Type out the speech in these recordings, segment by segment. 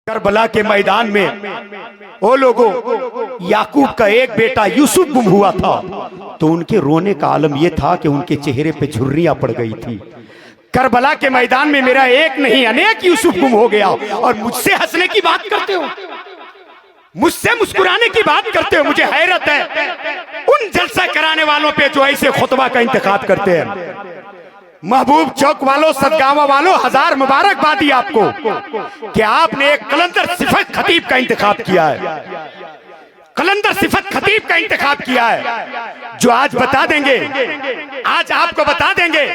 Karbala के मैदान में ओ लोगों, याकूब का एक बेटा यूसुफ गुम हुआ था तो उनके रोने का आलम यह था कि उनके चेहरे पे झुर्रियां पड़ गई थी। करबला के मैदान में मेरा एक नहीं अनेक यूसुफ गुम हो गया और मुझसे हंसने की बात करते हो, मुझसे मुस्कुराने की बात करते हो। मुझे हैरत है उन जलसा कराने वालों पे जो ऐसे खुतबा का इंतखाब करते हैं। महबूब चौक वालों, सदगावा वालों, हजार मुबारकबादी आपको कि आपने एक कलंदर सिफत खतीब का इंतखाब किया है, कलंदर सिफत खतीब का इंतखाब किया है जो आज बता देंगे, आज आपको बता देंगे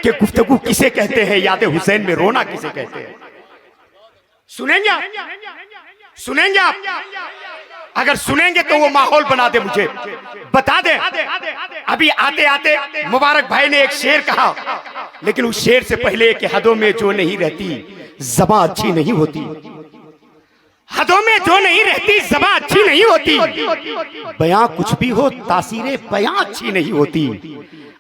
कि गुफ्तगू किसे कहते हैं, याद हुसैन में रोना किसे कहते हैं। सुनेंगे आप, सुनेंगे आप? अगर सुनेंगे तो वो माहौल बना दे, मुझे बता दे। अभी आते आते मुबारक भाई ने एक शेर कहा, लेकिन उस शेर से पहले कि हदों में जो नहीं रहती ज़बां अच्छी नहीं होती, हदों में जो नहीं रहती ज़बां अच्छी नहीं होती, बयां कुछ भी हो तासीरे बयां अच्छी नहीं होती।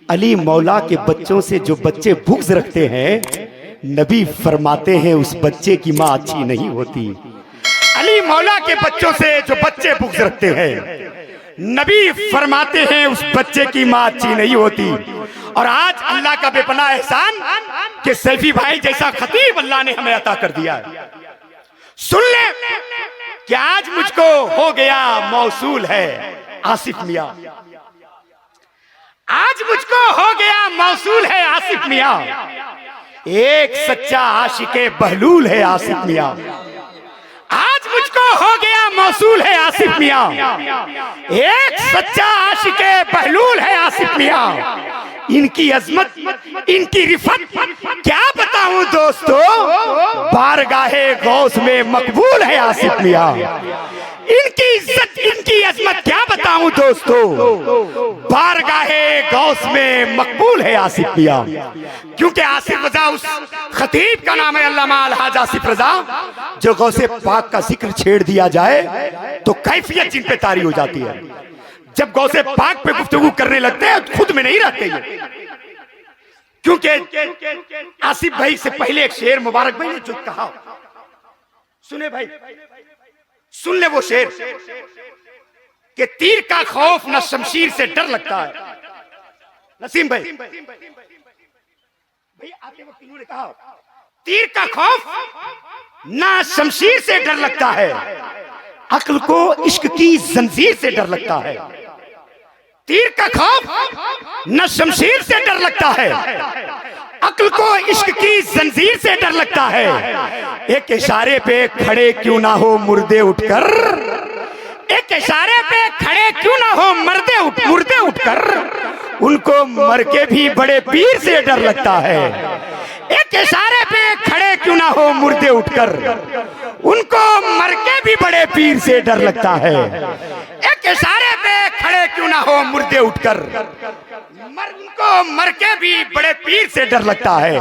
अली मौला के बच्चों से जो बच्चे बुग़्ज़ रखते हैं, नबी फरमाते हैं उस बच्चे की माँ अच्छी नहीं होती। अली मौला के बच्चों से जो बच्चे बुग़्ज़ रखते हैं, नबी फरमाते हैं उस बच्चे की माँ अच्छी नहीं होती। और आज अल्लाह का बेपनाह एहसान कि सैफी भाई जैसा खतीब अल्लाह ने हमें अता कर दिया है। सुन ले कि आज मुझको हो गया मौसूल है आसिफ मियां, आज मुझको हो गया मौसूल है आसिफ मियां, एक सच्चा आशिके बहलूल है आसिफ मियां। आज मुझको हो गया मौसूल है आसिफ मियां, एक सच्चा आशिके बहलूल है आसिफ मियां। इनकी अजमत, इनकी रिफत क्या बताऊं दोस्तों, बारगाहे गौस में मकबूल है आसिफ मियां। इनकी इज्जत, इनकी अजमत क्या बताऊं दोस्तों, बारगाहे गौस में मकबूल है आसिफ मियां। क्योंकि आसिफ रजा उस खतीब का नाम है, अल्लामा अलहाज आसिफ रजा, जो गौसे पाक का जिक्र छेड़ दिया जाए तो कैफियत जिन पे तारी हो जाती है। जब गौसे पाक पे गुफ्तगू करने लगते हैं खुद में नहीं रहते ये। क्योंकि आसिफ भाई से पहले एक शेर मुबारक भाई ने जो कहा, सुने भाई, सुन ले वो शेर कि तीर का खौफ न शमशीर से डर लगता है। नसीम भाई आते वक्त इन्होंने कहा तीर का खौफ ना शमशीर से डर लगता है, अक्ल को इश्क की जंजीर से डर लगता है। तीर का खौफ न शमशीर से डर लगता है, अक्ल को इश्क की जंजीर से डर लगता है। एक इशारे पे खड़े क्यों ना हो मुर्दे उठकर, एक इशारे पे खड़े क्यों ना हो मुर्दे उठकर, उनको मर के भी बड़े पीर से डर लगता है। एक इशारे पे खड़े क्यों ना हो मुर्दे उठकर, उनको मर के भी बड़े पीर से डर लगता है। एक इशारे पे खड़े क्यों ना हो मुर्दे उठकर, उनको मर के भी बड़े पीर से डर लगता है।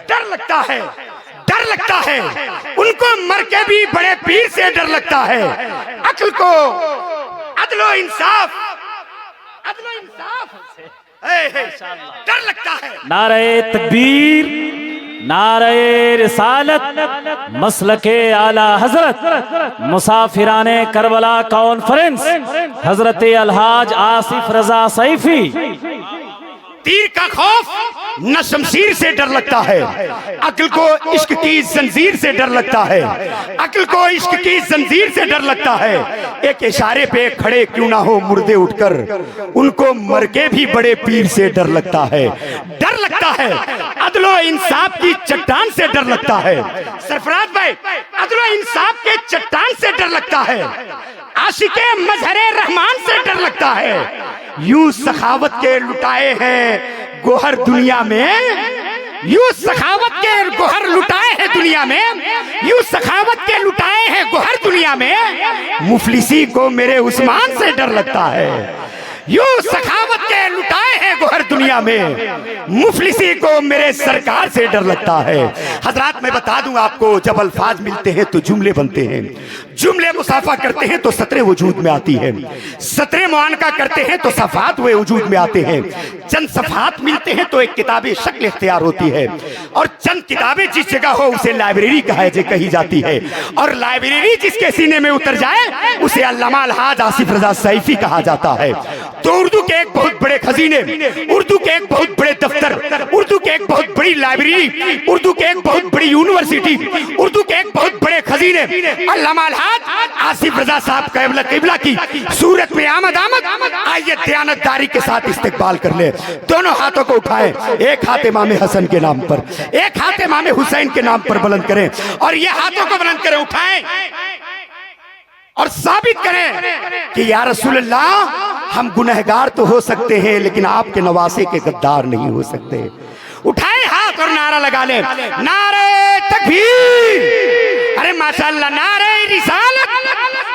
डर लगता है, डर लगता है, उनको मर के भी बड़े पीर से डर लगता है। अक्ल को अदलो इंसाफ, अदलो इंसाफ डर लगता है। नारे तकबीर, नारे रिसालत, मसलके आला हजरत, मुसाफिराने करबला कॉन्फ्रेंस, हजरत अलहाज आसिफ रजा सैफी। तीर का खौफ न शमशीर से डर लगता है, अक्ल को इश्क की जंजीर से डर लगता है, अक्ल को इश्क की जंजीर से डर लगता है। एक इशारे पे खड़े क्यों ना हो मुर्दे उठकर, उनको मर के भी बड़े पीर से डर लगता है। डर लगता है, अदलो इंसाफ की चट्टान से डर लगता है। सरफराज भाई, अदलो इंसाफ के चट्टान से डर लगता है, आशिके मजहरे रहमान से डर लगता है। यूं सखावत के लुटाए हैं गोहर दुनिया में, यूं सखावत के गोहर लुटाए हैं दुनिया में, यूं सखावत के लुटाए हैं गोहर दुनिया में, मुफलिसी को मेरे उस्मान से डर लगता है। यूं सखावत के लुटाए हैं गोहर दुनिया में, मुफलिसी को मेरे सरकार से डर लगता है। हजरात मैं बता दूं आपको, जब अल्फाज मिलते हैं तो जुमले बनते हैं, जुमले मुसाफा करते हैं तो सतरे वजूद में आती है, सतरे मुआनका करते हैं तो सफात वे वजूद में आते हैं, चंद सफात मिलते हैं तो एक किताबी शक्ल इख्तियार होती है, और चंद किताबें जिस जगह हो उसे लाइब्रेरी कही जाती है, और लाइब्रेरी जिसके सीने में उतर जाए उसे अल्लामा अलहाज आसिफ रजा सैफी कहा जाता है। तो उर्दू के एक बहुत बड़े खजीने, उर्दू के एक बहुत बड़े दफ्तर, उर्दू के एक बहुत बड़ी लाइब्रेरी, उर्दू के एक बहुत बड़ी यूनिवर्सिटी, उर्दू के एक बहुत बड़े खजीने अल्लामा अलहाज आसिफ रजा साहब क़िबला की सूरत में आमद। आइए दयानतदारी के साथ इस्तकबाल कर ले, दोनों हाथों को उठाएं, एक हाथ इमाम हसन के नाम पर, एक हाथ इमाम हुसैन के नाम पर बुलंद करें, और ये हाथों को बुलंद करें, उठाएं और साबित करें कि या रसूल अल्लाह, हम गुनहगार तो हो सकते हैं लेकिन आपके नवासे के गद्दार नहीं हो सकते। उठाए हाथ और नारा लगा ले, नारे तकबीर, अरे माशाअल्लाह, नारे रिसालत,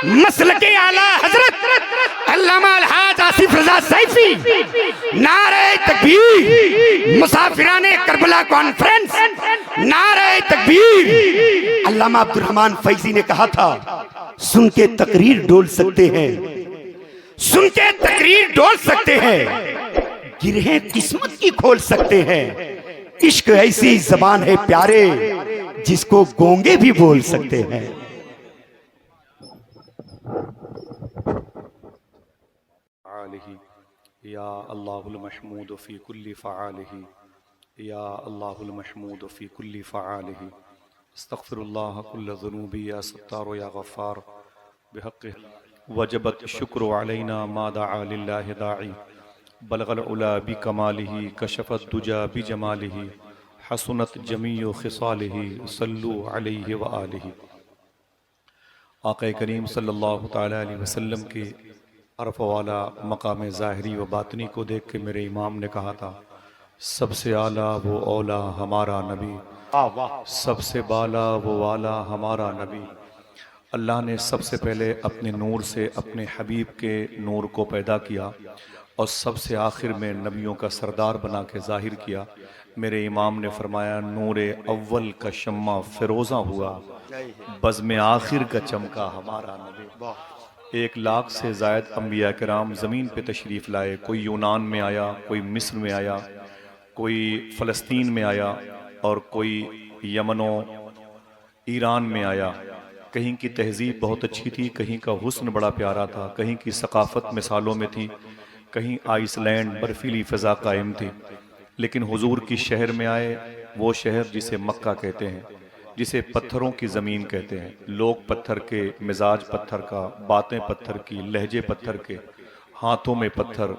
मसलके आला हजरत अल्लामा अलहाज आसिफ रजा सैफी, नारे तकबीर, मुसाफिराने करबला कॉन्फ्रेंस, नारे तकबीर। अल्लामा अब्दुल रहमान फैजी ने कहा था, सुन के तकरीर डोल सकते हैं, सुन के तकरीर डोल सकते हैं, गिरहें किस्मत की खोल सकते हैं, इश्क ऐसी जबान है प्यारे जिसको गोंगे भी बोल सकते हैं। या अल्लाहुल महमूद फी कुल्ली फ़आलिही, या अल्लाहुल महमूद फी कुल्ली फ़आलिही, अस्तग़फिरुल्लाह कुल्ल ज़ुनूबी या सत्तार या गफ़्फ़ार बिहक़्क़ि वजबत शुक्र अलैना मा दआ लिल्लाहि दाई, बलगल उला बिकमालिही, कशफत दुजा बिजमालिही, हसनत जमीउ खिसालिही, सल्लु अलैहि व आलिही। आक़ा करीम सल्लल्लाहु तआला अलैहि वसल्लम के अरफ़ वाला मकाम ज़ाहिरी व बातनी को देख के मेरे इमाम ने कहा था, सबसे आला वो औला हमारा नबी, सबसे बाला वो वाला हमारा नबी। अल्लाह ने सबसे पहले अपने नूर से अपने हबीब के नूर को पैदा किया और सबसे आखिर में नबियों का सरदार बना के ज़ाहिर किया। मेरे इमाम ने फरमाया, नूर अव्वल का शम्मा फिरोज़ा हुआ, बज़्म आखिर का चमका हमारा नबी। 1 लाख से ज़ायद अम्बिया किराम ज़मीन पे तशरीफ़ लाए, कोई यूनान में आया, कोई मिस्र में आया, कोई फ़लस्तीन में आया और कोई यमनो ईरान में आया। कहीं की तहज़ीब बहुत अच्छी थी, कहीं का हुस्न बड़ा प्यारा था, कहीं की सकाफ़त मिसालों में थी, कहीं आइसलैंड बर्फीली फ़ज़ा कायम थी। लेकिन हुजूर की शहर में आए, वो शहर जिसे मक्का कहते हैं, जिसे पत्थरों की ज़मीन कहते हैं, लोग पत्थर के, मिजाज पत्थर का, बातें पत्थर की, लहजे पत्थर के, हाथों में पत्थर,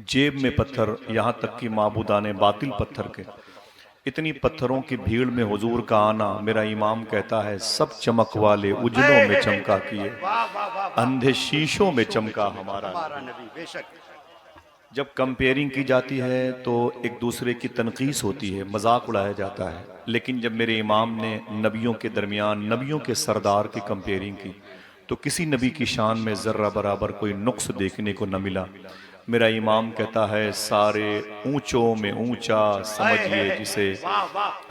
जेब में पत्थर, यहाँ तक कि माबूदाने बातिल पत्थर के। इतनी पत्थरों की भीड़ में हुजूर का आना, मेरा इमाम कहता है, सब चमक वाले उजलों में चमका किए, अंधे शीशों में चमका हमारा नबी। जब कंपेयरिंग की जाती है तो एक दूसरे की तनकीस होती है, मजाक उड़ाया जाता है, लेकिन जब मेरे इमाम ने नबियों के दरमियान, नबियों के सरदार की कंपेयरिंग की तो किसी नबी की शान में ज़र्रा बराबर कोई नुक्स देखने को न मिला। मेरा इमाम कहता है, सारे ऊंचों में ऊंचा समझिए जिसे,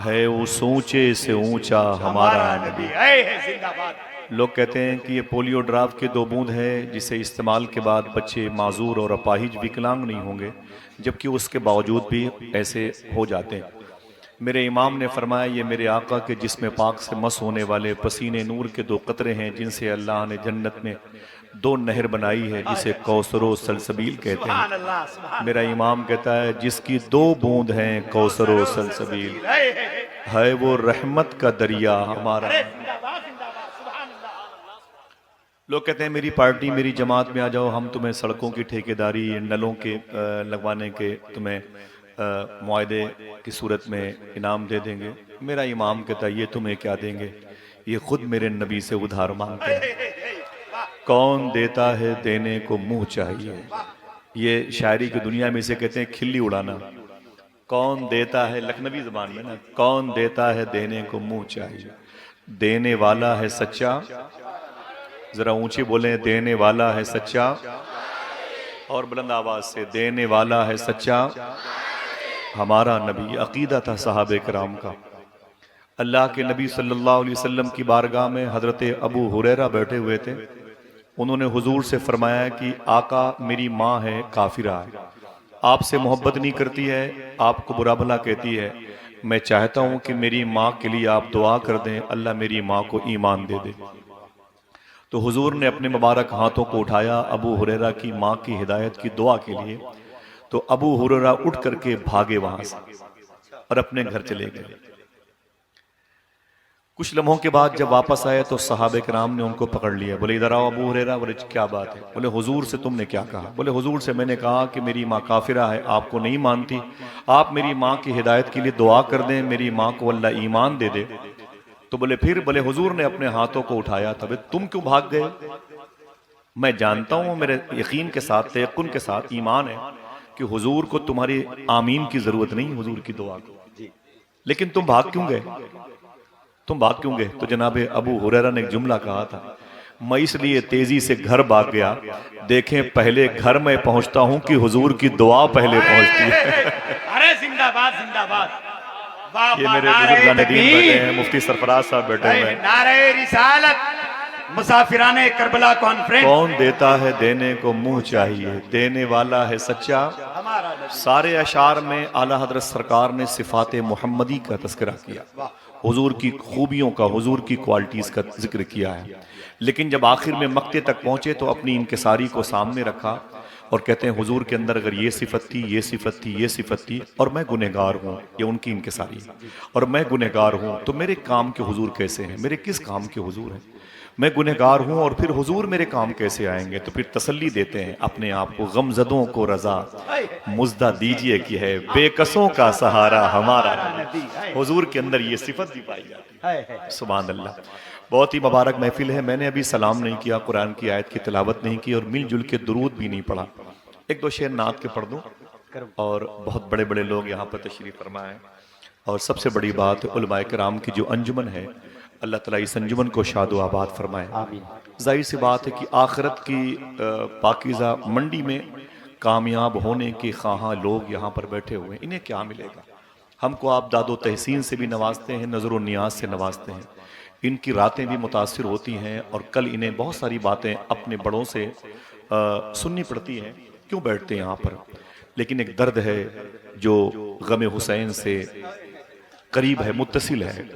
है उस ऊंचे से ऊंचा हमारा नबी। लोग कहते हैं कि ये पोलियो ड्राप के 2 बूंद है जिसे इस्तेमाल के बाद बच्चे माजूर और अपाहिज विकलांग नहीं होंगे, जबकि उसके बावजूद भी ऐसे हो जाते हैं। मेरे इमाम ने फरमाया, ये मेरे आका के जिस्म पाक से मस होने वाले पसीने नूर के 2 कतरे हैं, जिनसे अल्लाह ने जन्नत में 2 नहर बनाई है, जिसे कौसरो सलसबील कहते हैं। मेरा इमाम कहता है, जिसकी 2 बूंद हैं कौसरो सलसबील, है वो रहमत का दरिया हमारा। लोग कहते हैं, मेरी पार्टी, मेरी जमात में आ जाओ, हम तुम्हें सड़कों की ठेकेदारी, नलों के लगवाने के तुम्हें मुआहदे की सूरत में इनाम दे देंगे। मेरा इमाम कहता है, ये तुम्हें क्या देंगे, ये खुद मेरे नबी से उधार मांगते हैं। कौन देता है देने को मुंह चाहिए, ये शायरी की दुनिया में इसे कहते हैं खिल्ली उड़ाना। कौन देता है, लखनवी ज़बान में ना, कौन देता है देने को मुंह चाहिए, देने वाला है सच्चा, जरा ऊंचे बोले, देने वाला है सच्चा, और बुलंद आवाज से, देने वाला है सच्चा हमारा नबी। अकीदा था सहाबे कराम का। अल्लाह के नबी सल्लल्लाहु अलैहि वसल्लम की बारगाह में हजरत अबू हुरैरा बैठे हुए थे। उन्होंने हुजूर से फरमाया कि आका मेरी माँ है काफिरा है, आपसे मोहब्बत नहीं करती है, आपको बुरा भला कहती है, मैं चाहता हूं कि मेरी माँ के लिए आप दुआ कर दें, अल्लाह मेरी माँ को ईमान दे दे। तो हुजूर ने अपने मुबारक हाथों को उठाया अबू हुरैरा की माँ की हिदायत की दुआ के लिए। तो अबू हुरैरा उठ करके भागे वहां से और अपने घर चले गए। कुछ लम्हों के बाद जब वापस आए तो सहाबे कराम ने उनको पकड़ लिया। बोले इधर आओ अबू हुरैरा। बोले क्या बात है? बोले हुजूर से तुमने क्या कहा? बोले हुजूर से मैंने कहा कि मेरी माँ काफिरा है, आपको नहीं मानती, आप मेरी माँ की हिदायत के लिए दुआ कर दें, मेरी माँ को अल्लाह ईमान दे दे। तो बोले फिर? बोले हुजूर ने अपने हाथों को उठाया था। तुम क्यों भाग गए? मैं जानता हूं, मेरे यकीन के साथ, तयक्कुन के साथ ईमान है कि हुजूर को तुम्हारी आमीन की जरूरत नहीं, हुजूर की दुआ को, लेकिन तुम भाग क्यों गए? तुम भाग क्यों गए? तो जनाबे अबू हुरैरा ने एक जुमला कहा था, मैं इसलिए तेजी से घर भाग गया, देखें पहले घर में पहुंचता हूं कि हुजूर की दुआ पहले पहुंचती है। अरे जिंदाबाद जिंदाबाद। ये मेरे बुजुर्गान दीन बैठे हैं, मुफ्ती सरफराज साहब बैठे हुए हैं। नारे रिसालत, मुसाफिराने करबला कॉन्फ्रेंस। कौन देता है देने को मुंह चाहिए, देने वाला है सच्चा हमारा। सारे अशार में आला हजरत सरकार ने सिफात मुहम्मदी का तस्करा किया, हुजूर की खूबियों का, हुजूर की क्वालिटीज का जिक्र किया है। लेकिन जब आखिर में मक्ते तक पहुंचे तो अपनी इनकिसारी को सामने रखा और कहते हैं हुजूर के अंदर अगर ये सिफत थी, ये सिफत थी, ये सिफत थी, और मैं गुनहगार हूँ, ये उनकी इनकिसारी है, और मैं गुनहगार हूँ, तो मेरे काम के हुजूर कैसे हैं? मेरे किस काम के हुजूर हैं? मैं गुनहगार हूँ और फिर हुजूर मेरे काम कैसे आएंगे? तो फिर तसल्ली देते हैं अपने आप को, गमजदों को रजा मुज्दा दीजिए कि है बेकसों का सहारा हमारा। हुजूर के अंदर ये सिफत भी पाई जाती है। सुभान अल्लाह। बहुत ही मुबारक महफिल है। मैंने अभी सलाम नहीं किया, कुरान की आयत की तिलावत नहीं की और मिलजुल के दुरूद भी नहीं पढ़ा। एक दो शेर नात के पढ़ दूं। और बहुत बड़े बड़े लोग यहाँ पर तशरीफ फरमा है। और सबसे बड़ी बात उलमाए किराम की जो अंजुमन है, अल्लाह ताला इस अंजुमन को शादो आबाद फरमाए। जाहिर सी बात है कि आखिरत की पाकीज़ा मंडी में कामयाब होने के ख्वाहां लोग यहाँ पर बैठे हुए हैं, इन्हें क्या मिलेगा? हमको आप दादो तहसीन से भी नवाजते हैं, नज़र व नियाज से नवाजते हैं, इनकी रातें भी मुतासिर होती हैं और कल इन्हें बहुत सारी बातें अपने बड़ों से सुननी पड़ती हैं। क्यों बैठते हैं यहाँ पर? लेकिन एक दर्द है जो गम हुसैन से करीब है, मुत्तसिल है।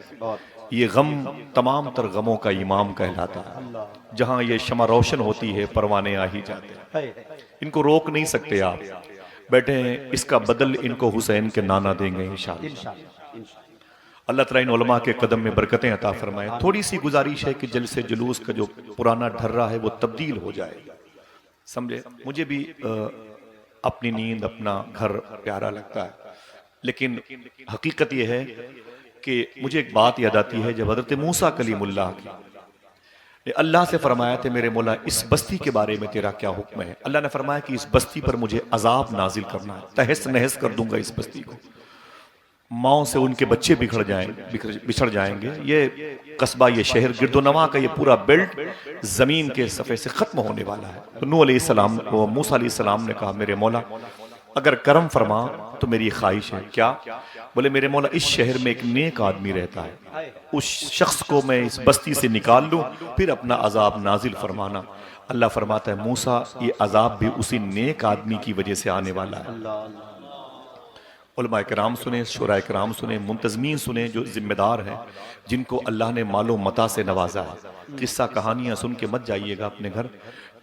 ये गम तमाम तर गमों का इमाम कहलाता है। जहाँ ये शमा रोशन होती है परवाने आ ही जाते हैं। इनको रोक नहीं सकते आप, बैठे हैं, इसका बदल इनको हुसैन के नाना देंगे इंशाअल्लाह। अल्लाह ताला इन उलमा के कदम में बरकतें अता फरमाए। थोड़ी सी गुजारिश है कि जलसे जुलूस का जो पुराना ढर्रा है वो तब्दील हो जाए, समझे। मुझे भी अपनी नींद, अपना घर प्यारा लगता है, लेकिन हकीकत यह है कि मुझे एक बात याद आती है जब हजरत मूसा कलीमुल्लाह की अल्लाह से फरमाया थे, मेरे मौला इस बस्ती के बारे में तेरा क्या हुक्म है? अल्लाह ने फरमाया कि इस बस्ती पर मुझे अजाब नाजिल करना है, तहस नहस कर दूंगा इस बस्ती को, माओ से उनके बच्चे बिछड़ जाएंगे, ये कस्बा, ये शहर, गिरदोनवा का ये पूरा बेल्ट जमीन के सफ़े से खत्म होने वाला है। तो नूह अलैहिस्सलाम, मूसा अलैहिस्सलाम ने कहा, मेरे मौला अगर करम फरमा तो मेरी ख्वाहिश है। क्या? बोले मेरे मौला इस शहर में एक नेक आदमी रहता है, उस शख्स को मैं इस बस्ती से निकाल लूं, फिर अपना अजाब नाजिल फरमाना। अल्लाह फरमाता है मूसा ये अजाब भी उसी नेक आदमी की वजह से आने वाला है। उलमा किराम सुने, शुरा किराम सुने, मुंतजमीन सुने, जो जिम्मेदार हैं, जिनको अल्लाह ने मालो मता से नवाजा है। किस्सा कहानियाँ सुन के मत जाइएगा अपने घर।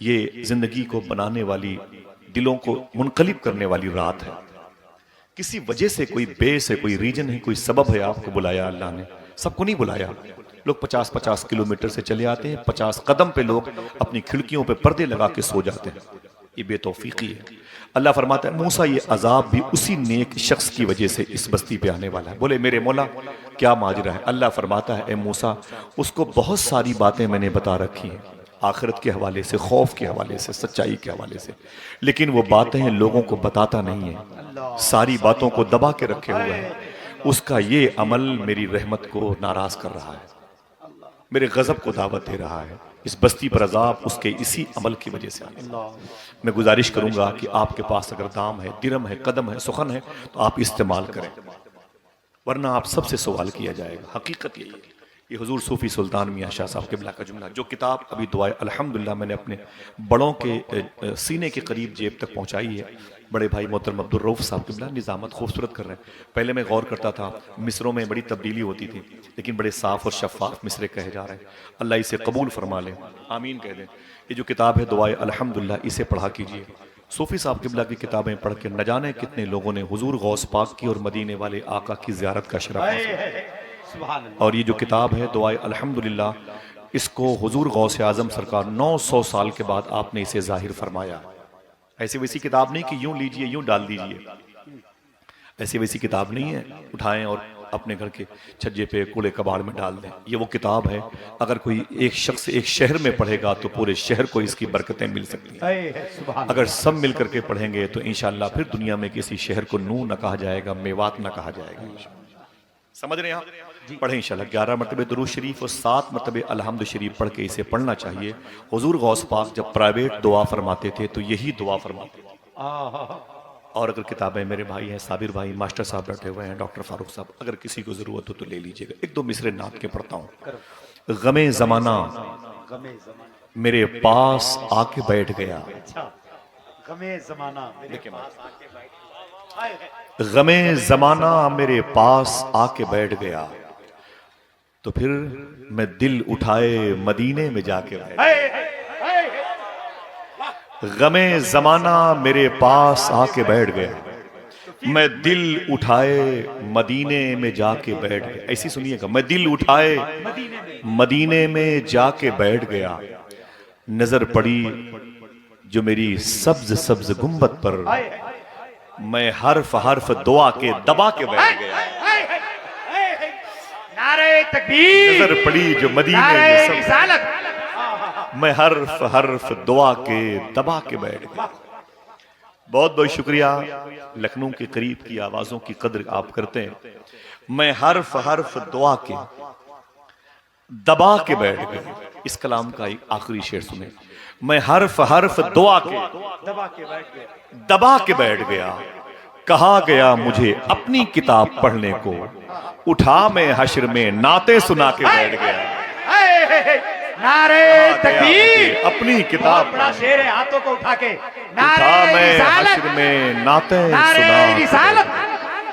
ये जिंदगी को बनाने वाली, दिलों को मुनकलिब करने वाली रात है। किसी वजह से, कोई बेस है, कोई रीजन है, कोई सबब है, आपको बुलाया अल्लाह ने। सबको नहीं बुलाया। लोग 50-50 किलोमीटर से चले आते हैं, 50 कदम पे लोग अपनी खिड़कियों पे पर्दे लगा के सो जाते हैं। ये बेतौफीकी है। अल्लाह फरमाता है मूसा ये अजाब भी उसी नेक शख्स की वजह से इस बस्ती पे आने वाला है। बोले मेरे मौला क्या माजरा है? अल्लाह फरमाता है ए मूसा उसको बहुत सारी बातें मैंने बता रखी हैं, आखिरत के हवाले से, खौफ के हवाले से, सच्चाई के हवाले से, लेकिन वो बातें लोगों को बताता नहीं है, सारी बातों को दबा के रखे हुए हैं। उसका ये अमल मेरी रहमत को नाराज कर रहा है, मेरे गजब को दावत दे रहा है। इस बस्ती पर अजाब उसके इसी अमल की वजह से आया। मैं गुजारिश करूंगा कि आपके पास अगर दाम है, दिरम है, कदम है, सुखन है तो आप इस्तेमाल करें, वरना आप सबसे सवाल किया जाएगा। हकीकत यही है। ये हुजूर सूफी सुल्तान मियां शाह साहब क़िबला का जुमला, जो किताब अभी दुआए अल्हम्दुलिल्लाह मैंने अपने बड़ों के सीने के करीब जेब तक पहुंचाई है। बड़े भाई मोहतरम अब्दुल रऊफ साहब क़िबला निज़ामत खूबसूरत कर रहे हैं। पहले मैं गौर करता था मिसरों में बड़ी तब्दीली होती थी, लेकिन बड़े साफ़ और शफ़ाफ मिसरे कहे जा रहे हैं। अल्लाह इसे कबूल फरमा लें, आमीन कह दें। ये जो किताब है दुआए अल्हम्दुलिल्लाह, इसे पढ़ा कीजिए। सूफी साहब क़िबला की किताबें पढ़ के न जाने कितने लोगों ने हुजूर गौस पाक की और मदीने वाले आका की ज़ियारत का शरफ हासिल। और ये जो किताब है दुआए अल्हम्दुलिल्लाह, इसको हुजूर गौस आज़म सरकार 900 साल के बाद आपने इसे जाहिर फरमाया। ऐसी वैसी किताब नहीं कि यूं लीजिए यूं डाल दीजिए, ऐसी वैसी किताब नहीं है उठाएं और अपने घर के छज्जे पे कूड़े कबाड़ में डाल दें। ये वो किताब है, अगर कोई एक शख्स एक शहर में पढ़ेगा तो पूरे शहर को इसकी बरकतें मिल सकती हैं। अगर सब मिल करके पढ़ेंगे तो इंशाअल्लाह फिर दुनिया में किसी शहर को नू न कहा जाएगा, मेवात न कहा जाएगा। समझ रहे हैं आप? पढ़ें इंशाअल्लाह। 11 मरतबे दुरूद शरीफ और 7 मरतबे अलहम्द शरीफ पढ़ के इसे पढ़ना चाहिए। हुजूर गौस पाक जब प्राइवेट दुआ फरमाते थे तो यही दुआ फरमाते थे। और अगर किताबें, मेरे भाई हैं साबिर भाई, मास्टर साहब बैठे हुए हैं, डॉक्टर फारूक साहब, अगर किसी को जरूरत हो तो ले लीजिएगा। एक दो मिसरे नात के पढ़ता हूँ। गमे जमाना मेरे पास आके बैठ गया, गमे जमाना गमे जमाना मेरे पास आके बैठ गया, तो फिर मैं दिल उठाए मदीने में जाके बैठ गया। गमे जमाना मेरे पास आके बैठ गया, मैं दिल उठाए मदीने में जाके बैठ गया। ऐसी सुनिएगा, मैं दिल उठाए मदीने में जाके बैठ गया, नजर पड़ी जो मेरी सब्ज सब्ज गुंबद पर, मैं हर्फ हर्फ दुआ के दबा के बैठ गया। नारे तकबीर, नजर पड़ी जो मदीने में रिसालत, मैं हर्फ हर्फ दुआ के दबा के बैठ गया। बहुत बहुत शुक्रिया। लखनऊ के करीब की आवाजों की कद्र आप करते हैं। मैं हर्फ हर्फ दुआ के दबा के बैठ गया। इस कलाम का एक आखिरी शेर सुने। मैं हर्फ हर्फ दुआ के दबा के बैठ गया, कहा गया मुझे अपनी किताब पढ़ने को, उठा मैं हश्र में नाते सुना के बैठ गया। नारे तकबीर, अपनी किताब बड़ा शेर है, हाथों को उठा के उठा मैं हश्र में नाते सुना,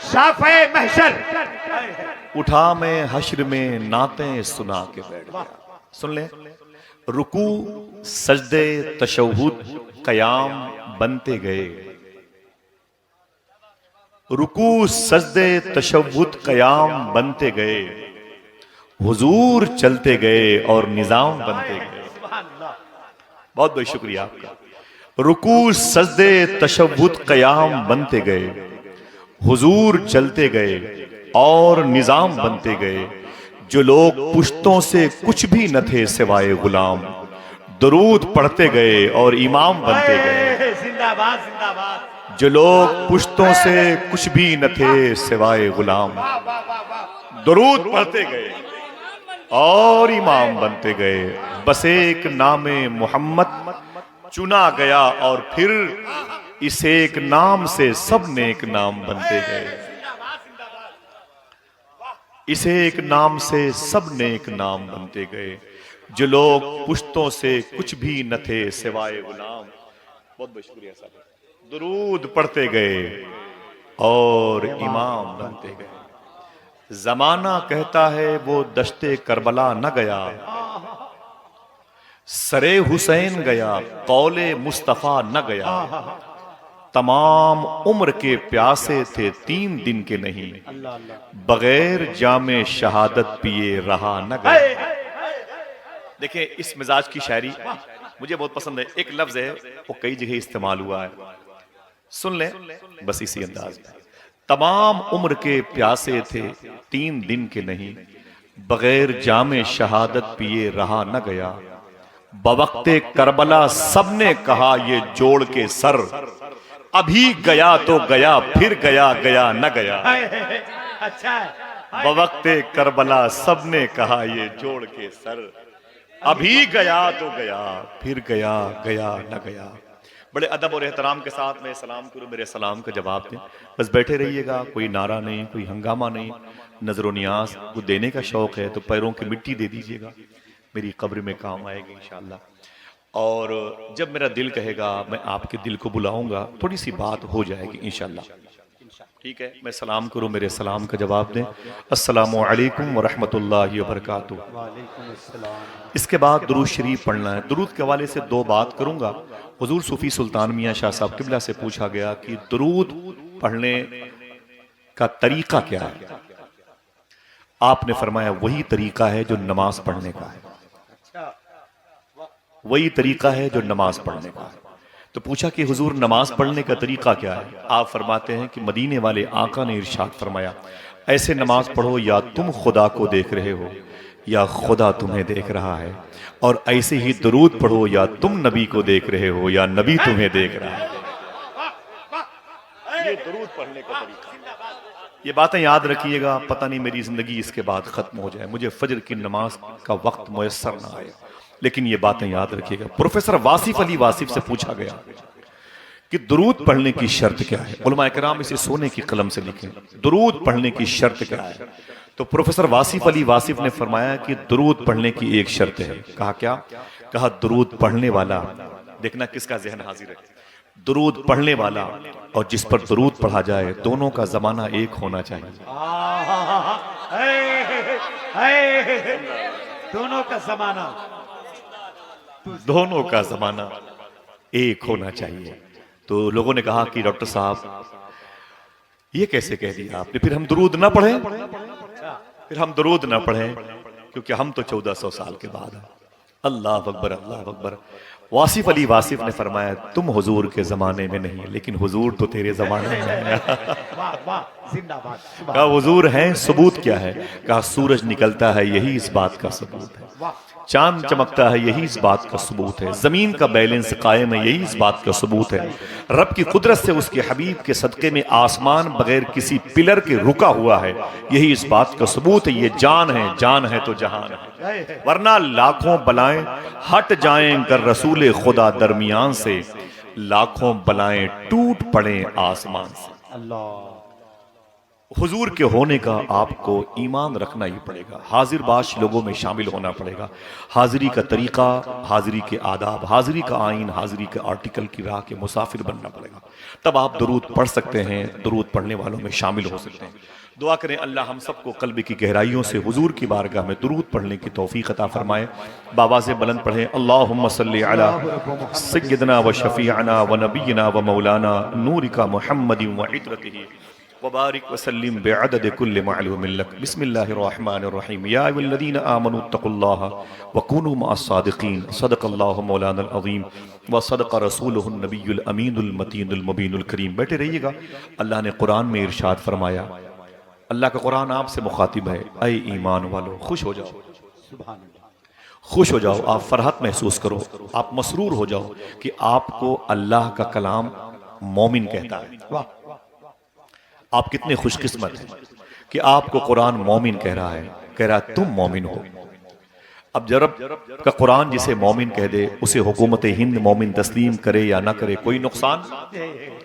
शाफ़े महशर, उठा मैं हश्र में नाते सुना के बैठ गया। सुन ले, रुकू सजदे तशहुद कयाम बनते गए, रुकू सजदे तशहुद कयाम बनते गए, हुजूर चलते गए और निजाम बनते गए। बहुत बहुत शुक्रिया आपका। रुकू सजदे तशव्वुद कयाम बनते गए, हुजूर चलते गए और निजाम बनते गए। जो लोग पुश्तों से कुछ भी न थे सिवाय गुलाम, दरूद पढ़ते गए और इमाम बनते गए। जिंदाबाद जिंदाबाद। जो लोग पुश्तों से कुछ भी न थे सिवाय गुलाम, दरूद पढ़ते गए और इमाम बनते गए। बस एक नामे मोहम्मद चुना गया और फिर इस एक नाम से सब नेक नाम बनते गए। इस एक नाम से सब नेक नाम बनते गए। जो लोग पुश्तों से कुछ भी न थे सिवाय गुलाम, बहुत बहुत शुक्रिया साहब, दुरूद पढ़ते गए और इमाम बनते गए। जमाना कहता है वो दश्ते करबला न गया, सरे हुसैन गया, कौले मुस्तफा न गया। तमाम उम्र के प्यासे थे 3 दिन के नहीं, बगैर जामे शहादत पिए रहा न गया। देखिए इस मिजाज की शायरी मुझे बहुत पसंद है। एक लफ्ज है वो कई जगह इस्तेमाल हुआ है, सुन ले बस इसी अंदाज में। तमाम उम्र के प्यासे थे 3 दिन के नहीं, बगैर जामे शहादत पिए रहा न गया। बवक्ते करबला सबने कहा ये जोड़ के सर, अभी गया तो गया फिर गया गया न गया। अच्छा, बवक्ते करबला सबने कहा ये जोड़ के सर, अभी गया तो गया, फिर गया गया न गया। बड़े अदब और एहतराम के साथ मैं सलाम करूं, मेरे सलाम का जवाब दें। बस बैठे रहिएगा, कोई नारा नहीं, कोई हंगामा नहीं। नजर नियाज को देने का शौक है तो पैरों की मिट्टी दे दीजिएगा, मेरी कब्र में काम आएगी इंशाअल्लाह। और जब मेरा दिल कहेगा मैं आपके दिल को बुलाऊंगा, थोड़ी सी बात हो जाएगी इंशाअल्लाह। ठीक है, मैं सलाम करूं, मेरे सलाम का जवाब दें। अस्सलामु अलैकुम व रहमतुल्लाहि व बरकातुहू। इसके बाद दुरूद शरीफ पढ़ना है। दुरूद के हवाले से दो बात करूंगा। हुजूर सूफी सुल्तान मियां शाह साहब किबला से पूछा गया कि दुरूद पढ़ने का तरीका क्या है। आपने फरमाया वही तरीका है जो नमाज पढ़ने का है, वही तरीका है जो नमाज पढ़ने का है। तो पूछा कि हुजूर नमाज पढ़ने का तरीका क्या है। आप फरमाते हैं कि मदीने वाले आका ने इरशाद फरमाया, ऐसे नमाज पढ़ो या तुम खुदा को देख रहे हो या खुदा तुम्हें देख रहा है, और ऐसे ही दुरूद पढ़ो या तुम नबी को देख रहे हो या नबी तुम्हें देख रहा है। ये दुरूद पढ़ने का तरीका। ये बातें याद रखिएगा, पता नहीं मेरी जिंदगी इसके बाद खत्म हो जाए, मुझे फजर की नमाज का वक्त मुयस्सर ना आए, लेकिन ये बातें याद रखिएगा। प्रोफेसर वासिफ अली वासिफ से पूछा गया कि दुरूद पढ़ने की शर्त क्या है। उलमा किराम इसे सोने की कलम से लिखें, दुरूद पढ़ने की शर्त क्या है। तो प्रोफेसर वासिफ अली वासिफ ने फरमाया कि दुरूद पढ़ने की एक शर्त है। कहा क्या? कहा दुरूद पढ़ने वाला, देखना किसका जहन हाजिर है, दुरूद पढ़ने वाला और जिस पर दुरूद पढ़ा जाए दोनों का जमाना एक होना चाहिए। दोनों का जमाना, दोनों का जमाना एक होना चाहिए। तो लोगों ने कहा कि डॉक्टर साहब ये कैसे कह दिया आपने, फिर हम दुरूद ना पढ़ें, फिर हम दुरूद ना पढ़ें क्योंकि हम तो 1400 साल के बाद हैं। अल्लाह अकबर, अल्लाह अकबर। वासिफ अली वासिफ ने फरमाया तुम हुजूर के जमाने में नहीं, लेकिन हुजूर तो तेरे जमाने में है। कहा हुजूर हैं, सबूत क्या है? कहा सूरज निकलता है यही इस बात का सबूत है, चांद चमकता है यही इस बात का सबूत है, जमीन का बैलेंस कायम है यही इस बात का सबूत है, रब की कुदरत से उसके हबीब के सदके में आसमान बगैर किसी पिलर के रुका हुआ है यही इस बात का सबूत है। ये जान है, जान है तो जहान है, वरना लाखों बलाएं हट जाएं कर रसूल खुदा दरमियान से, लाखों बलाएं टूट पड़े आसमान से। अल्लाह। हुजूर के होने का आपको ईमान रखना ही पड़ेगा, हाजिर बाश लोगों में शामिल होना पड़ेगा। हाजिरी का तरीका, हाजिरी के आदाब, हाजिरी का आइन, हाजिरी के आर्टिकल की राह के मुसाफिर बनना पड़ेगा, तब आप दुरूद पढ़ सकते हैं, दुरूद पढ़ने वालों में शामिल हो सकते हैं। दुआ करें अल्लाह हम सबको कल्ब की गहराइयों से हुजूर की बारगाह में दुरूद पढ़ने की तौफीक अता फरमाए। बाबा से बुलंद पढ़ें, अल्लाहुम्मा सल्ली अला सय्यदना व शफीअना व नबीना व मौलाना नूरिका मुहम्मदिन व इतरतिही वबारिक वसल्लिम बिअदद कुल्लि मालूमिन लक। बिस्मिल्लाहिर रहमानिर रहीम। या अय्युहल्लज़ीना आमनू तक़ुल्लाह व कूनू मअस सादिक़ीन। सदक़ल्लाहु मौलानल अज़ीम व सदक़ रसूलुहुन नबियुल अमीनुल मतीनुल मुबीनुल करीम। बैठे रहिएगा। अल्लाह ने कुरान में इरशाद फरमाया, अल्लाह का कुरान आपसे मुखातिब है, ऐ ईमान वालो खुश हो जाओ, खुश हो जाओ, आप फरहत महसूस करो, आप मसरूर हो जाओ कि आपको अल्लाह का कलाम मोमिन कहता है। आप कितने खुशकिस्मत हैं कि आपको कुरान मोमिन कह रहा है, कह रहा है तुम मोमिन हो। अब जरब का कुरान जिसे मोमिन कह दे उसे हुकूमत हिंद मोमिन तस्लीम करे या ना करे, कोई नुकसान,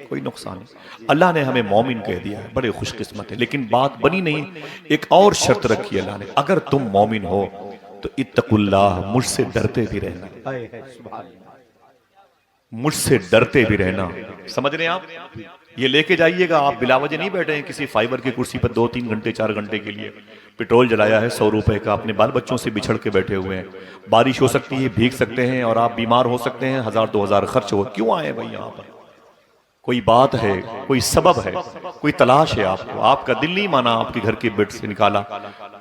कोई नुकसान नहीं। अल्लाह ने हमें मोमिन कह दिया है, बड़े खुशकिस्मत है। लेकिन बात बनी नहीं, एक और शर्त रखी अल्लाह ने, अगर तुम मोमिन हो तो इत्तकुल्लाह, मुझसे डरते भी रहना, मुझसे डरते भी रहना। समझ रहे हैं आप? ये लेके जाइएगा, आप बिलावजह नहीं बैठे हैं किसी फाइबर की कुर्सी पर 2-3 घंटे 4 घंटे के लिए, पेट्रोल जलाया है 100 रुपए का, अपने बाल बच्चों से बिछड़ के बैठे हुए हैं, बारिश हो सकती है, भीग सकते हैं और आप बीमार हो सकते हैं, 1000-2000 खर्च हो। क्यों आए भाई यहाँ पर? कोई बात है, कोई सबब है, कोई तलाश है आपको, आपका दिल नहीं माना आपके घर के बेड से निकाला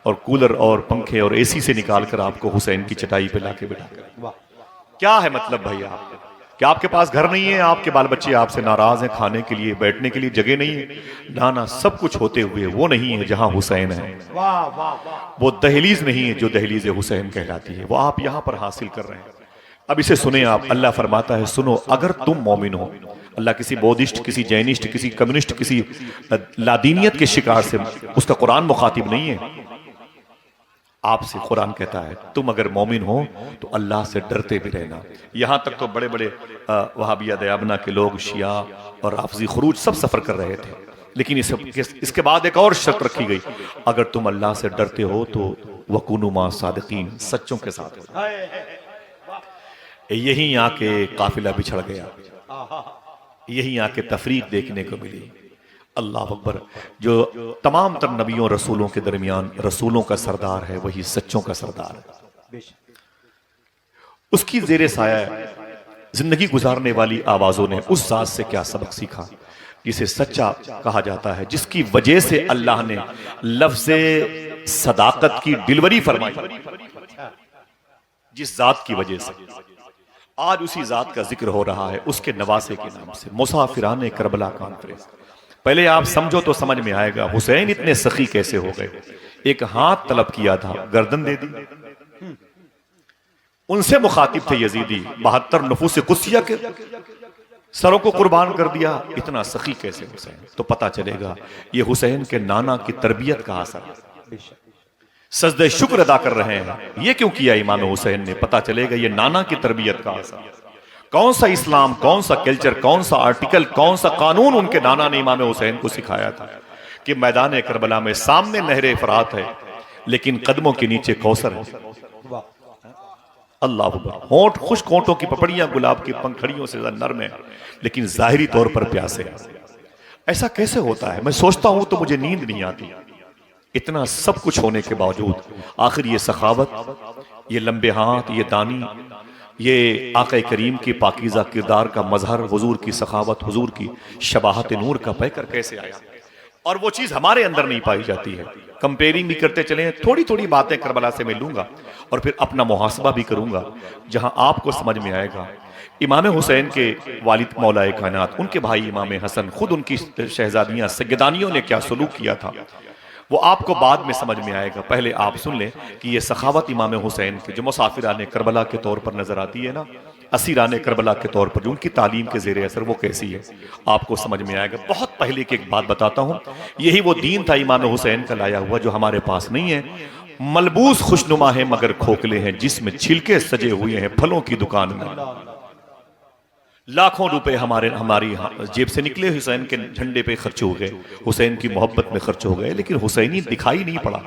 और कूलर और पंखे और एसी से निकाल कर आपको हुसैन की चटाई पे लाके बिठा। क्या है मतलब भाई? आप क्या आपके पास घर नहीं है, आपके बाल बच्चे आपसे नाराज हैं, खाने के लिए बैठने के लिए जगह नहीं है? ना ना, सब कुछ होते हुए वो नहीं है जहां हुसैन है, वो दहलीज नहीं है जो दहलीज हुसैन कहलाती है, वो आप यहां पर हासिल कर रहे हैं। अब इसे सुने आप। अल्लाह फरमाता है सुनो, अगर तुम मोमिन हो। अल्लाह किसी बौद्धिस्ट, किसी जैनिस्ट, किसी कम्युनिस्ट, किसी लादीनियत के शिकार से उसका कुरान मुखातिब नहीं है। आपसे कुरान कहता है तुम अगर मोमिन हो तो अल्लाह से डरते भी रहना। यहां तक तो बड़े बड़े वहाबिया दयाबना के लोग, शिया और राफजी खरूज सब सफर कर रहे थे, लेकिन इसके बाद एक और शर्त रखी गई, अगर तुम अल्लाह से डरते हो तो वकुनु मा सादिकीन, सच्चों के साथ हो। यहीं आके काफिला बिछड़ गया, यहीं आके तफरीक देखने को मिली। अल्लाह अकबर। जो तमाम तर नबियों रसूलों के दरमियान रसूलों का सरदार है, वही सच्चों का सरदार है। उसकी जेरे साया जिंदगी गुजारने वाली आवाजों ने उस जात से क्या सबक सीखा जिसे सच्चा कहा जाता है, जिसकी वजह से अल्लाह ने लफ्ज़े सदाकत की डिलीवरी फरमाई, जिस जात की वजह से आज उसी जात का जिक्र हो रहा है, उसके नवासे के नाम से। मुसाफिराने करबला कॉन्फ्रेंस। पहले आप समझो तो समझ में आएगा हुसैन इतने सखी कैसे हो गए। एक हाथ तलब किया था, गर्दन दे दी। उनसे मुखातिब थे यजीदी, 72 नफूस कुसिया के सरों को कुर्बान कर दिया। इतना सखी कैसे हुसैन? तो पता चलेगा ये हुसैन के नाना की तरबियत का असर है। सजदे शुक्र अदा कर रहे हैं, ये क्यों किया इमाम हुसैन ने? पता चलेगा ये नाना की तरबियत का असर। कौन सा इस्लाम, कौन सा कल्चर, कौन सा आर्टिकल, कौन सा कानून उनके नाना ने इमाम हुसैन को सिखाया था कि मैदान करबला में सामने नहरे फरात है लेकिन कदमों के नीचे कौसर है। अल्लाह अकबर। होंठ खुश्क होंठों की पपड़ियां गुलाब की पंखड़ियों से नरम है लेकिन जाहिरी तौर पर प्यासे हैं। ऐसा कैसे होता है? मैं सोचता हूं तो मुझे नींद नहीं आती। इतना सब कुछ होने के बावजूद आखिर ये सखावत, ये लंबे हाथ, ये दानी, ये आक़ा करीम की पाकीज़ा किरदार का मजहर, हुजूर की सखावत, हुजूर की शबाहत नूर का पैकर कैसे आया? और वो चीज़ हमारे अंदर नहीं पाई जाती है। कंपेयरिंग भी करते चले, थोड़ी थोड़ी बातें करबला से मैं लूंगा और फिर अपना मुहासबा भी करूंगा, जहां आपको समझ में आएगा इमाम हुसैन के वालिद मौलाए कायनात, उनके भाई इमाम हसन, खुद उनकी शहजादियां सैयदानियों ने क्या सलूक किया था, वो आपको बाद में समझ में आएगा। पहले आप सुन लें कि ये सखावत इमाम हुसैन के जो मुसाफिराने करबला के तौर पर नजर आती है ना, असीराने करबला के तौर पर जो उनकी तालीम के ज़ेरे असर, वो कैसी है आपको समझ में आएगा। बहुत पहले की एक बात बताता हूँ, यही वो दीन था इमाम हुसैन का लाया हुआ जो हमारे पास नहीं है। मलबूस खुशनुमा है मगर खोखले हैं, जिसमें छिलके सजे हुए हैं फलों की दुकान में। लाखों रुपए हमारी जेब से निकले, हुसैन के झंडे पे खर्च हो गए, हुसैन की मोहब्बत में खर्च हो गए, लेकिन हुसैनी दिखाई नहीं पड़ा,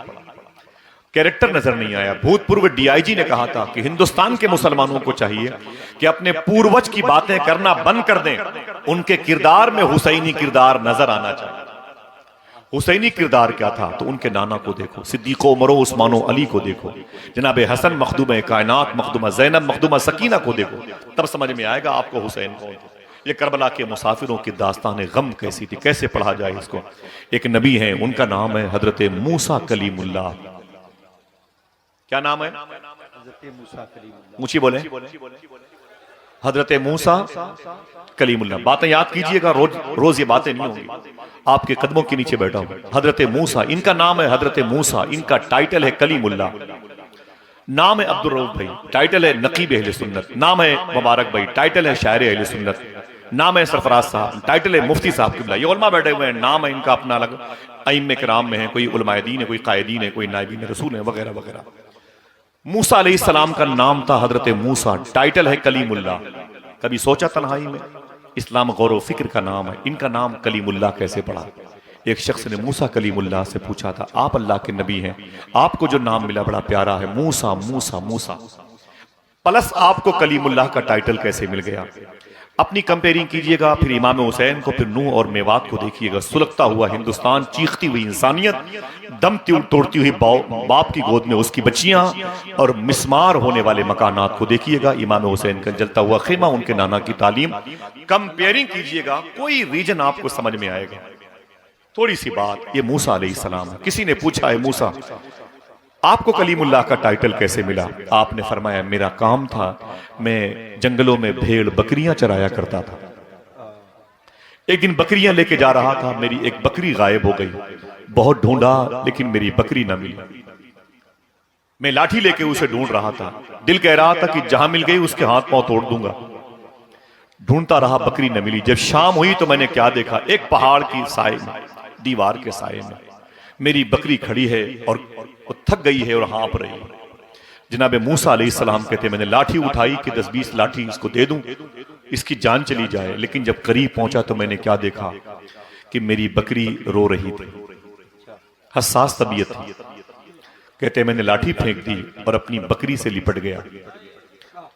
कैरेक्टर नजर नहीं आया। भूतपूर्व डीआईजी ने कहा था कि हिंदुस्तान के मुसलमानों को चाहिए कि अपने पूर्वज की बातें करना बंद कर दें, उनके किरदार में हुसैनी किरदार नजर आना चाहिए। हुसैनी किरदार क्या था? तो उनके नाना को देखो, सिद्दीक़ो उमरो उस्मानो अली को देखो, जनाब हसन मखदूम कायनात, मखदूमा जैनब, मखदूमा सकीना को देखो, तब समझ में आएगा आपको हुसैन कौन थे। ये करबला के मुसाफिरों की दास्तान गम कैसी थी, कैसे पढ़ा जाए इसको। एक नबी है, उनका नाम है हजरत मूसा कलीमुल्लाह। क्या नाम है? मुझे बोले हजरत मूसा कलीमुल्लाह। बातें याद कीजिएगा, रोज ये बातें नहीं होंगी। आपके कदमों के नीचे बैठा हूं। हजरत मूसा, इनका नाम है हजरत मूसा, इनका टाइटल है कलीमुल्लाह। नाम है अब्दुल रऊफ भाई, टाइटल है नकीब अहले सुन्नत। नाम है मुबारक भाई, टाइटल है शायर अहले सुन्नत। नाम है सरफराज साहब, टाइटल है मुफ्ती साहब किबला। ये उलमा बैठे हुए हैं, नाम है इनका अपना अलग। अइम्मे किराम में है, कोई उलमाए दीन है, कोई कायदीन है, कोई नाइबीन रसूल है, वगैरह वगैरह। मूसा अलैहिस्सलाम का नाम था हजरत मूसा, टाइटल है कलीमुल्लाह। कभी सोचा तन्हाई में? इस्लाम गौर फिक्र का नाम है, इनका नाम कलीमुल्लाह कैसे पड़ा? एक शख्स ने मूसा कलीमुल्लाह से पूछा था, आप अल्लाह के नबी हैं, आपको जो नाम मिला बड़ा प्यारा है, मूसा मूसा मूसा, प्लस आपको कलीमुल्लाह का टाइटल कैसे मिल गया? अपनी कंपेयरिंग कीजिएगा, फिर इमाम हुसैन को, फिर नूह और मेवात को देखिएगा। सुलगता हुआ हिंदुस्तान, चीखती हुई इंसानियत, दम तोड़ती हुई बाप की गोद में उसकी बच्चियां, और मिस्मार होने वाले मकानात को देखिएगा। इमाम हुसैन का जलता हुआ खेमा, उनके नाना की तालीम, कंपेयरिंग कीजिएगा, कोई रीजन आपको समझ में आएगा। थोड़ी सी बात, ये मूसा अलैहिस्सलाम है। किसी ने पूछा है मूसा आपको कलीमुल्लाह का टाइटल कैसे मिला? आपने फरमाया मेरा काम था, मैं जंगलों में भेड़ बकरियां चराया करता था। एक दिन बकरियां लेके जा रहा था, मेरी एक बकरी गायब हो गई। बहुत ढूंढा लेकिन मेरी बकरी न मिली। मैं लाठी लेके उसे ढूंढ रहा था, दिल कह रहा था कि जहां मिल गई उसके हाथ पांव तोड़ दूंगा। ढूंढता रहा, बकरी न मिली। जब शाम हुई तो मैंने क्या देखा, एक पहाड़ की साए में, दीवार के साए में मेरी बकरी खड़ी है और थक गई है और हाँप रही है। जनाब मूसा अलैहिस्सलाम कहते मैंने लाठी उठाई कि 10-20 लाठी इसको दे दूं, इसकी जान चली जाए। लेकिन जब करीब पहुंचा तो मैंने क्या देखा कि मेरी बकरी रो रही थी, हसास तबीयत थी। कहते मैंने लाठी फेंक दी और अपनी बकरी से लिपट गया,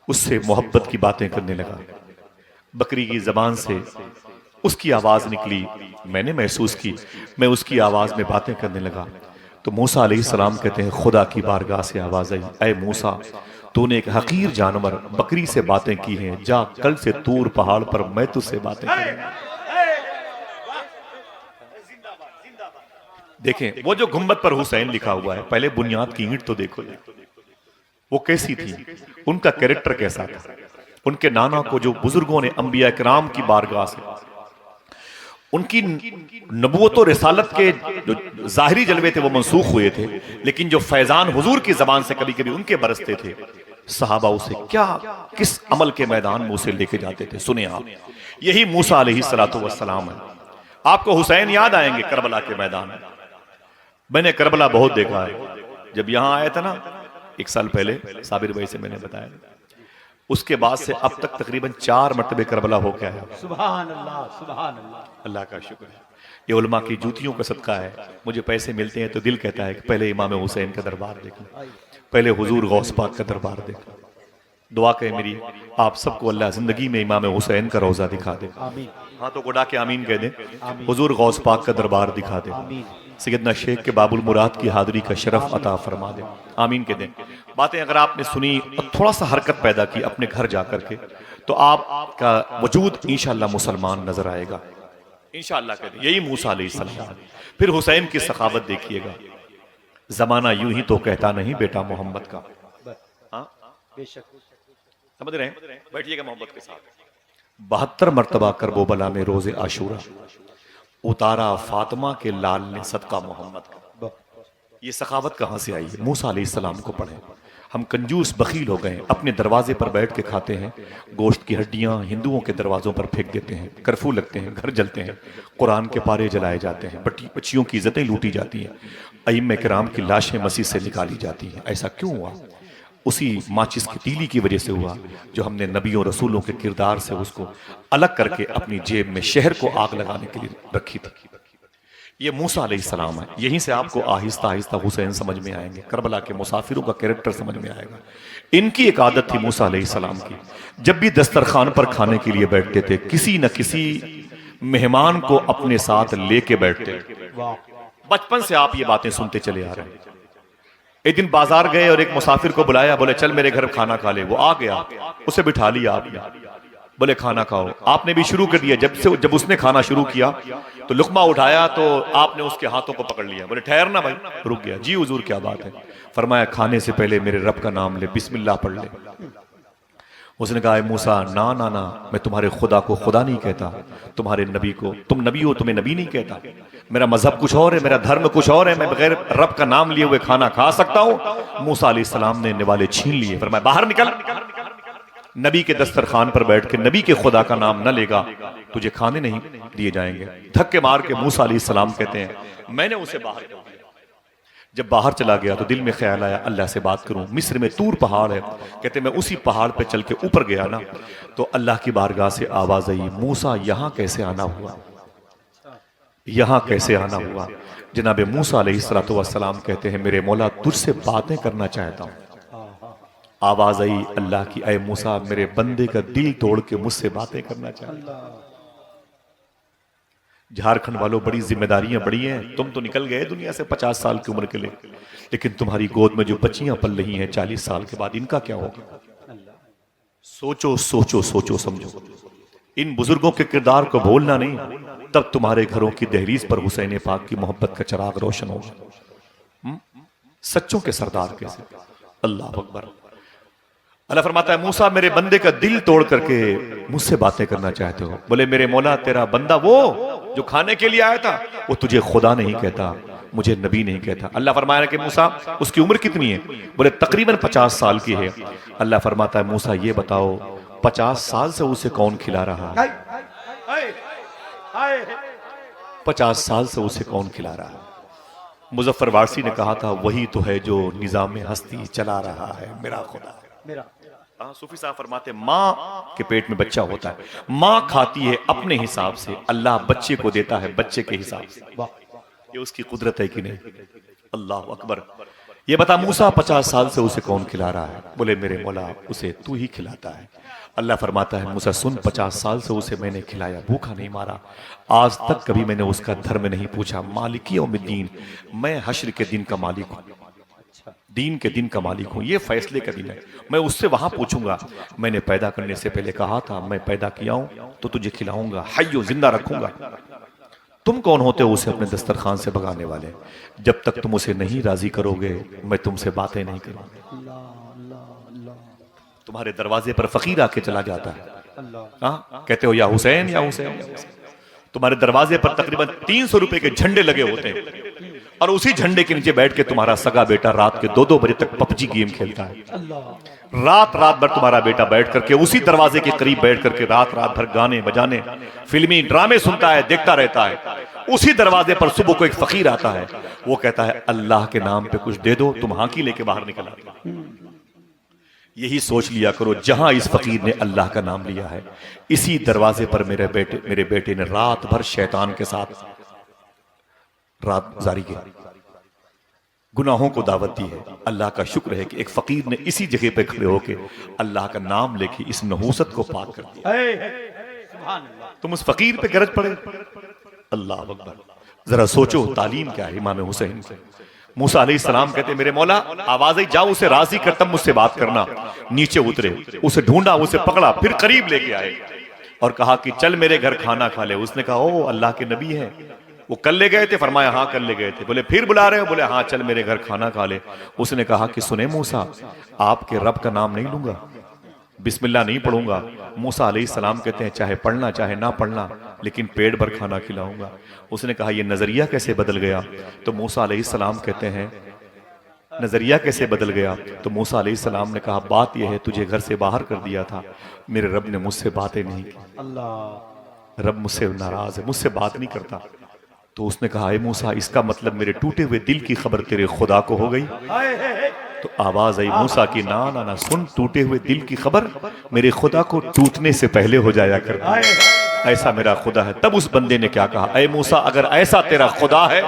उससे मोहब्बत की बातें करने लगा। बकरी की जबान से उसकी आवाज निकली, मैंने महसूस की, मैं उसकी आवाज में बातें करने लगा। तो मूसा अलैहिस्सलाम कहते हैं खुदा की बारगाह से आवाज आई, ऐ मूसा तूने एक हकीर जानवर बकरी से बातें की हैं, जा कल से तूर पहाड़ पर मैं तुझसे बातें करूंगा। देखें वो जो गुम्बद पर हुसैन लिखा हुआ है, पहले बुनियाद की ईंट तो देखो वो कैसी थी, उनका कैरेक्टर कैसा था। उनके नाना को जो बुजुर्गों ने अंबिया किराम की बारगाह से उनकी नबूवत और रिसालत के जो जाहिरी जलवे थे वो मंसूख हुए थे, लेकिन जो फैजान हुजूर की जबान से कभी कभी उनके बरसते थे, सहाबा उसे क्या किस अमल के मैदान में उसे लेके जाते थे। सुने आप, यही मूसा अलैहिस्सलातु वस्सलाम है। आपको हुसैन याद आएंगे करबला के मैदान में। मैंने करबला बहुत देखा है। जब यहां आया था ना 1 साल पहले, साबिर भाई से मैंने बताया, उसके बाद से अब तक तकरीबन 4 मरतबे करबला हो गया है। सुभान अल्लाह, सुभान अल्लाह। अल्लाह का शुक्र है, ये उलमा की जूतियों का सदका है। मुझे पैसे मिलते हैं तो दिल कहता है कि पहले इमाम हुसैन का दरबार देख लो, पहले हुजूर गौस पाक का दरबार देख लो। दुआ करें मेरी आप सबको अल्लाह जिंदगी में इमाम हुसैन का रोजा दिखा दे। हाँ तो गुडा के आमीन कह दे, हुजूर गौस पाक का दरबार दिखा दे, सैयदना शेख के बाबुल मुराद की हाजिरी का शरफ अता फरमा दे। आमीन कह दें। बातें अगर आपने सुनी और थोड़ा सा हरकत पैदा की अपने घर जाकर के, तो आपका वजूद इंशाअल्लाह मुसलमान नजर आएगा इंशाअल्लाह। कह दें यही मूसा अलैहिस्सलाम। फिर हुसैन की सखावत देखिएगा, जमाना यूं ही तो कहता नहीं बेटा मोहम्मद का। हाँ समझ रहे हैं, बैठिएगा मोहब्बत के साथ। 72 मरतबा करबला में रोजे आशूरा उतारा फातिमा के लाल ने सदका मोहम्मद का। ये सखावत कहां से आई है? मूसा अलैहिस्सलाम को पढ़े। हम कंजूस बखील हो गए, अपने दरवाजे पर बैठ के खाते हैं, गोश्त की हड्डियां हिंदुओं के दरवाजों पर फेंक देते हैं, कर्फ्यू लगते हैं, घर जलते हैं, कुरान के पारे जलाए जाते हैं, बच्चियों की इज्जतें लूटी जाती हैं, अइम्मे किराम की लाशें मस्जिद से निकाली जाती हैं। ऐसा क्यों हुआ? उसी माचिस की तीली की वजह से हुआ जो हमने नबियों रसूलों के किरदार से उसको अलग करके अपनी जेब में शहर को आग लगाने के लिए रखी थी। ये मूसा अलैहिस्सलाम है। यहीं से आपको आहिस्ता आहिस्ता हुसैन समझ में आएंगे, करबला के मुसाफिरों का कैरेक्टर समझ में आएगा। इनकी एक आदत थी मूसा अलैहिस्सलाम की, जब भी दस्तरखान पर खाने के लिए बैठते थे किसी न किसी मेहमान को अपने साथ लेके बैठते। बचपन से आप ये बातें सुनते चले आ रहे हैं। एक दिन बाजार गए और एक मुसाफिर को बुलाया, बोले चल मेरे घर खाना खा ले। वो आ गया, उसे बिठा लिया आपने, बोले खाना खाओ। आपने भी शुरू कर दिया। जब उसने खाना शुरू किया तो लुकमा उठाया तो आपने उसके हाथों को पकड़ लिया। बोले ठहर ना भाई, रुक गया। जी हुजूर क्या बात है? फरमाया खाने से पहले मेरे रब का नाम ले, बिस्मिल्लाह पढ़ ले। उसने कहा मूसा ना ना ना, मैं तुम्हारे खुदा को खुदा नहीं कहता, तुम्हारे नबी को तुम नबी हो, तुम्हें नबी नहीं कहता। मेरा मजहब कुछ और है, मेरा धर्म कुछ और है, मैं बगैर रब का नाम लिए हुए खाना खा सकता हूं। मूसा अलैहिस्सलाम ने निवाले छीन लिए, फरमाया बाहर निकल। नबी के दस्तरखान पर बैठ के नबी के खुदा का नाम न लेगा तुझे खाने नहीं दिए जाएंगे। धक्के मार के मूसा अलैहिस्सलाम कहते हैं मैंने उसे बाहर कर दिया। जब बाहर चला गया तो दिल में ख्याल आया अल्लाह से बात करूं। मिस्र में तूर पहाड़ है, कहते मैं उसी पहाड़ पे चल के ऊपर गया ना तो अल्लाह की बारगाह से आवाज आई, मूसा यहां कैसे आना हुआ, यहां कैसे आना हुआ। जनाब मूसा अलैहिस्सलातु वस्सलाम कहते हैं मेरे मौला तुझसे बातें करना चाहता हूं। आवाज आई अल्लाह की, ऐ मूसा मेरे बंदे का दिल तोड़ के मुझसे बातें करना चाहता हूं। झारखंड वालों बड़ी जिम्मेदारियां बड़ी हैं। तुम तो निकल गए दुनिया से 50 साल की उम्र के लिए, लेकिन तुम्हारी गोद में जो बच्चियां पल रही हैं 40 साल के बाद, इनका क्या होगा? सोचो सोचो सोचो समझो। इन बुजुर्गों के किरदार को भूलना नहीं, तब तुम्हारे घरों की दहलीज पर हुसैन पाक की मोहब्बत का चिराग रोशन होगा। सच्चों के सरदार कैसे? अल्लाह अकबर। अल्लाह फरमाता है मूसा मेरे बंदे का दिल तोड़ करके मुझसे बातें करना चाहते हो। बोले मेरे मौला तेरा बंदा वो जो खाने के लिए आया था वो तुझे खुदा नहीं कहता, मुझे नबी नहीं कहता। अल्लाह फरमाया कि मूसा उसकी उम्र कितनी है? बोले तकरीबन 50 साल की है। अल्लाह फरमाता है मूसा ये बताओ 50 साल से उसे कौन खिला रहा है? 50 साल से उसे कौन खिला रहा है? मुजफ्फर वारसी ने कहा था, वही तो है जो निजाम हस्ती चला रहा है मेरा खुदा। सूफी साहब फरमाते, माँ के पेट में बच्चा होता है, माँ खाती है अपने हिसाब से, अल्लाह बच्चे को देता है बच्चे के हिसाब से। ये उसकी कुदरत है कि नहीं? अल्लाह अकबर। ये बता मूसा 50 साल से उसे कौन खिला रहा है? बोले मेरे मौला उसे तू ही खिलाता है। अल्लाह फरमाता है, मूसा सुन, 50 साल से उसे मैंने खिलाया, भूखा नहीं मारा, आज तक कभी मैंने उसका धर्म नहीं पूछा। मालिकी यौमिद्दीन, मैं हश्र के दिन का मालिक हूं, दीन के दिन का मालिक हूं, ये फैसले का दिन है, मैं उससे वहां पूछूंगा। मैंने पैदा करने से पहले कहा था, मैं पैदा किया हूं तो तुझे खिलाऊंगा, हय्यो जिंदा रखूंगा। तुम कौन होते हो उसे अपने दस्तरखान से भगाने वाले? जब तक तुम उसे नहीं राजी करोगे मैं तुमसे बातें नहीं करूंगा। तुम्हारे दरवाजे पर फकीर आके चला जाता है, हाँ कहते हो या हुसैन या हुसैन। तुम्हारे दरवाजे पर तकरीबन 300 रुपए के झंडे लगे होते हैं, और उसी झंडे के नीचे बैठ के तुम्हारा सगा बेटा रात के 2-2 बजे तक पबजी गेम खेलता है। रात भर तुम्हारा बेटा बैठ करके उसी दरवाजे के करीब बैठ करके रात भर गाने बजाने, फिल्मी ड्रामे सुनता है, देखता रहता है। उसी दरवाजे पर सुबह को एक फकीर आता है, वो कहता है अल्लाह के नाम पे कुछ दे दो, तुम हाकी लेके बाहर निकल आते। यही सोच लिया करो, जहां इस फकीर ने अल्लाह का नाम लिया है, इसी दरवाजे पर मेरे बेटे ने रात भर शैतान के साथ रात गुजारी की, गुनाहों को दावत दी है। अल्लाह का शुक्र है कि एक फकीर ने इसी जगह पे खड़े होके अल्लाह का नाम लेके इस नहूसत को पाक कर दिया। तुम उस फकीर पे गरज पड़े। अल्लाह अकबर। जरा सोचो तालीम क्या है इमाम हुसैन से। मूसा अलैहिस्सलाम कहते मेरे मौला आवाज आई, जाओ उसे राजी कर तब मुझसे बात करना। नीचे उतरे, उसे ढूंढा, उसे पकड़ा, फिर करीब लेके आए और कहा कि चल मेरे घर खाना खा ले। उसने कहा ओ अल्लाह के नबी हैं, वो कल ले गए थे? फरमाया हाँ कल ले गए थे। बोले फिर बुला रहे हो? बोले हाँ चल मेरे घर खाना खा ले। उसने कहा कि सुने मूसा, आपके रब का नाम नहीं लूंगा, बिस्मिल्लाह नहीं पढ़ूंगा। मूसा अलैहिस्सलाम कहते हैं चाहे पढ़ना चाहे ना पढ़ना, लेकिन पेट भर खाना खिलाऊंगा। उसने कहा यह नजरिया कैसे बदल गया? तो मूसा अलैहिस्सलाम कहते हैं नजरिया कैसे बदल गया? तो मूसा अलैहिस्सलाम ने कहा बात यह है तुझे घर से बाहर कर दिया था, मेरे रब ने मुझसे बातें नहीं की, रब मुझसे नाराज है, मुझसे बात नहीं करता। तो उसने कहा मूसा इसका मतलब मेरे टूटे हुए दिल की खबर तेरे खुदा को हो गई? तो आवाज आई मूसा की ना ना ना सुन, टूटे हुए दिल की खबर मेरे खुदा को टूटने से पहले हो जाया कर, ऐसा मेरा खुदा है। तब उस बंदे ने क्या कहा, ऐ मूसा अगर ऐसा तेरा खुदा है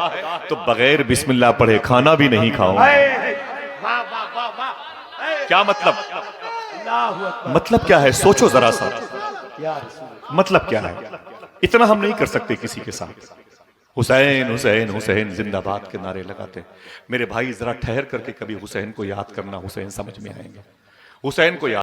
तो बगैर बिस्मिल्लाह पढ़े खाना भी नहीं खाऊंगा। क्या मतलब क्या है? सोचो जरा सा, मतलब क्या है? इतना हम नहीं कर सकते किसी के साथ। हुसैन हुसैन हुसैन जिंदाबाद के नारे लगाते। मेरे भाई जरा ठहर करके कभी हुसैन को याद करना, हुसैन समझ में आएंगे। हुसैन को याद